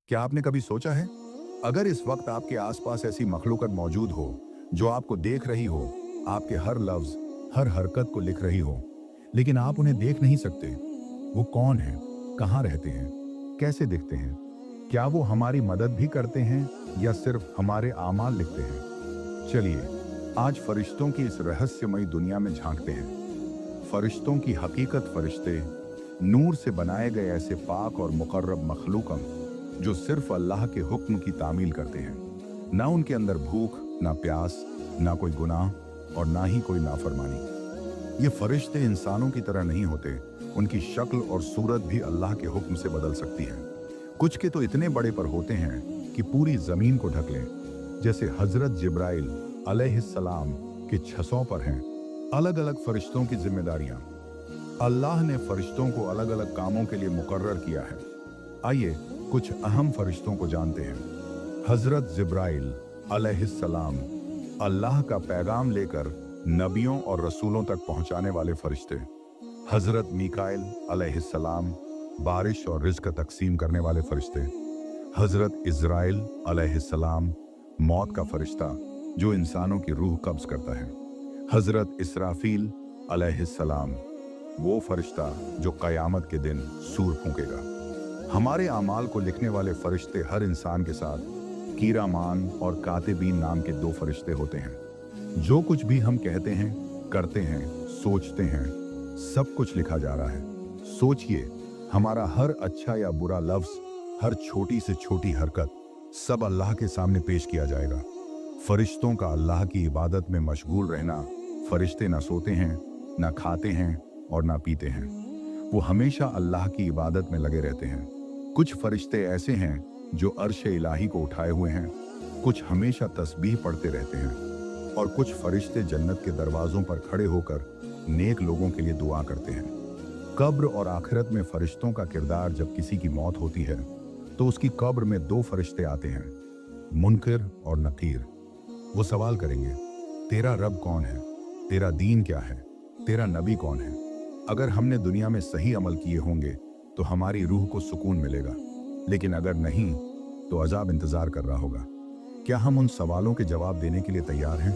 क्या आपने कभी सोचा है, अगर इस वक्त आपके आसपास ऐसी मखलूकत मौजूद हो जो आपको देख रही हो, आपके हर लफ्ज, हर हरकत को लिख रही हो, लेकिन आप उन्हें देख नहीं सकते। वो कौन है, कहाँ रहते हैं, कैसे दिखते हैं? क्या वो हमारी मदद भी करते हैं या सिर्फ हमारे आमाल लिखते हैं? चलिए आज फरिश्तों की इस रहस्यमयी दुनिया में झांकते हैं। फरिश्तों की हकीकत। फरिश्ते नूर से बनाए गए ऐसे पाक और मुकर्रब मखलूकम जो सिर्फ अल्लाह के हुक्म की तामील करते हैं। ना उनके अंदर भूख, ना प्यास, ना कोई गुनाह और ना ही कोई नाफरमानी। ये फरिश्ते इंसानों की तरह नहीं होते। उनकी शक्ल और सूरत भी अल्लाह के हुक्म से बदल सकती है। कुछ के तो इतने बड़े पर होते हैं कि पूरी जमीन को ढक लें, जैसे हजरत जिब्राइल अलैहिस्सलाम के छसों पर हैं। अलग अलग फरिश्तों की जिम्मेदारियां। अल्लाह ने फरिश्तों को अलग अलग कामों के लिए मुकर्रर किया है। आइए कुछ अहम फरिश्तों को जानते हैं। हजरत जिब्राइल अलैहिस्सलाम, अल्लाह का पैगाम लेकर नबियों और रसूलों तक पहुंचाने वाले फरिश्ते। हजरत मीकाइल अलैहिस्सलाम, बारिश और रिज्क तकसीम करने वाले फरिश्ते। हजरत इज़राइल अलैहिस्सलाम, मौत का फरिश्ता जो इंसानों की रूह कब्ज करता है। हजरत इसराफील अलैहिस्सलाम, वो फरिश्ता जो कयामत के दिन सूर फूंकेगा। हमारे आमाल को लिखने वाले फरिश्ते। हर इंसान के साथ कीरामान और कातिबीन नाम के दो फरिश्ते होते हैं। जो कुछ भी हम कहते हैं, करते हैं, सोचते हैं, सब कुछ लिखा जा रहा है। सोचिए, हमारा हर अच्छा या बुरा लफ्ज, हर छोटी से छोटी हरकत, सब अल्लाह के सामने पेश किया जाएगा। फरिश्तों का अल्लाह की इबादत में मशगूल रहना। फरिश्ते ना सोते हैं, ना खाते हैं और ना पीते हैं। वो हमेशा अल्लाह की इबादत में लगे रहते हैं। कुछ फरिश्ते ऐसे हैं जो अर्श इलाही को उठाए हुए हैं, कुछ हमेशा तस्बीह पढ़ते रहते हैं और कुछ फरिश्ते जन्नत के दरवाजों पर खड़े होकर नेक लोगों के लिए दुआ करते हैं। कब्र और आखिरत में फरिश्तों का किरदार। जब किसी की मौत होती है तो उसकी कब्र में दो फरिश्ते आते हैं, मुनकिर और नकीर। वो सवाल करेंगे, तेरा रब कौन है, तेरा दीन क्या है, तेरा नबी कौन है? अगर हमने दुनिया में सही अमल किए होंगे तो हमारी रूह को सुकून मिलेगा, लेकिन अगर नहीं तो अजाब इंतजार कर रहा होगा। क्या हम उन सवालों के जवाब देने के लिए तैयार हैं?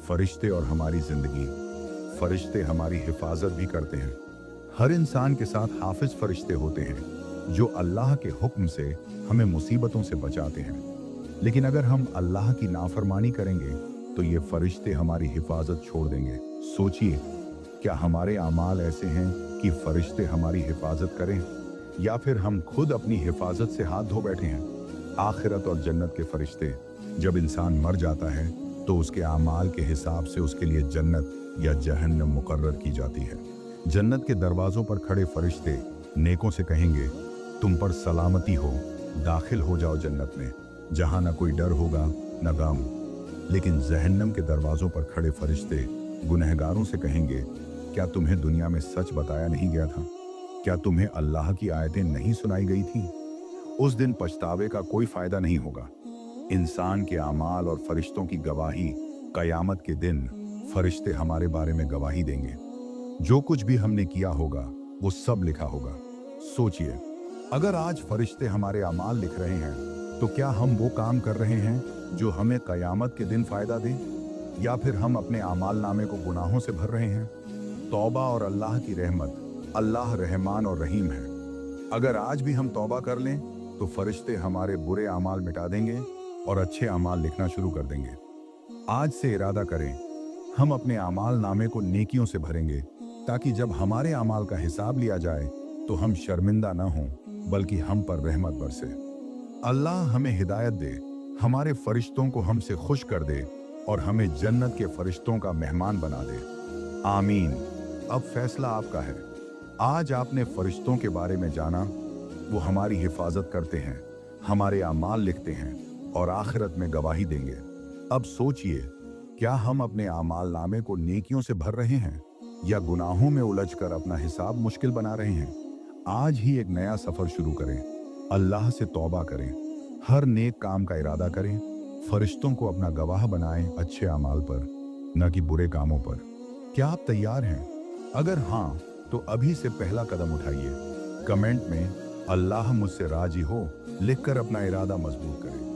फरिश्ते और हमारी जिंदगी। फरिश्ते हमारी हिफाजत भी करते हैं। हर इंसान के साथ हाफिज फरिश्ते होते हैं जो अल्लाह के हुक्म से हमें मुसीबतों से बचाते हैं। लेकिन अगर हम अल्लाह की नाफरमानी करेंगे तो ये फरिश्ते हमारी हिफाजत छोड़ देंगे। सोचिए, क्या हमारे आमाल ऐसे हैं कि फरिश्ते हमारी हिफाजत करें, या फिर हम खुद अपनी हिफाजत से हाथ धो बैठे हैं? आखिरत और जन्नत के फरिश्ते। जब इंसान मर जाता है तो उसके आमाल के हिसाब से उसके लिए जन्नत या जहन्नम मुकर्रर की जाती है। जन्नत के दरवाजों पर खड़े फरिश्ते नेकों से कहेंगे, तुम पर सलामती हो, दाखिल हो जाओ जन्नत में, जहां ना कोई डर होगा ना गम। लेकिन जहन्नम के दरवाजों पर खड़े फरिश्ते गुनहगारों से कहेंगे, क्या तुम्हें दुनिया में सच बताया नहीं गया था? क्या तुम्हें अल्लाह की आयतें नहीं सुनाई गई थी? उस दिन पछतावे का कोई फायदा नहीं होगा। इंसान के आमाल और फरिश्तों की गवाही। कयामत के दिन फरिश्ते हमारे बारे में गवाही देंगे। जो कुछ भी हमने किया होगा वो सब लिखा होगा। सोचिए, अगर आज फरिश्ते हमारे आमाल लिख रहे हैं तो क्या हम वो काम कर रहे हैं जो हमें कयामत के दिन फायदा दे, या फिर हम अपने आमाल नामे को गुनाहों से भर रहे हैं? तौबा और अल्लाह की रहमत। अल्लाह रहमान और रहीम है। अगर आज भी हम तौबा कर लें तो फरिश्ते हमारे बुरे आमाल मिटा देंगे और अच्छे आमाल लिखना शुरू कर देंगे। आज से इरादा करें, हम अपने आमाल नामे को नेकियों से भरेंगे, ताकि जब हमारे आमाल का हिसाब लिया जाए तो हम शर्मिंदा न हों, बल्कि हम पर रहमत बरसे। अल्लाह हमें हिदायत दे, हमारे फरिश्तों को हमसे खुश कर दे और हमें जन्नत के फरिश्तों का मेहमान बना दे। आमीन। अब फैसला आपका है। आज आपने फरिश्तों के बारे में जाना। वो हमारी हिफाजत करते हैं, हमारे आमाल लिखते हैं और आखिरत में गवाही देंगे। अब सोचिए, क्या हम अपने आमाल नामे को नेकियों से भर रहे हैं या गुनाहों में उलझकर अपना हिसाब मुश्किल बना रहे हैं? आज ही एक नया सफर शुरू करें। अल्लाह से तौबा करें, हर नेक काम का इरादा करें, फरिश्तों को अपना गवाह बनाएं अच्छे अमाल पर, न कि बुरे कामों पर। क्या आप तैयार हैं? अगर हाँ, तो अभी से पहला कदम उठाइए। कमेंट में अल्लाह मुझसे राजी हो लिखकर अपना इरादा मजबूत करें।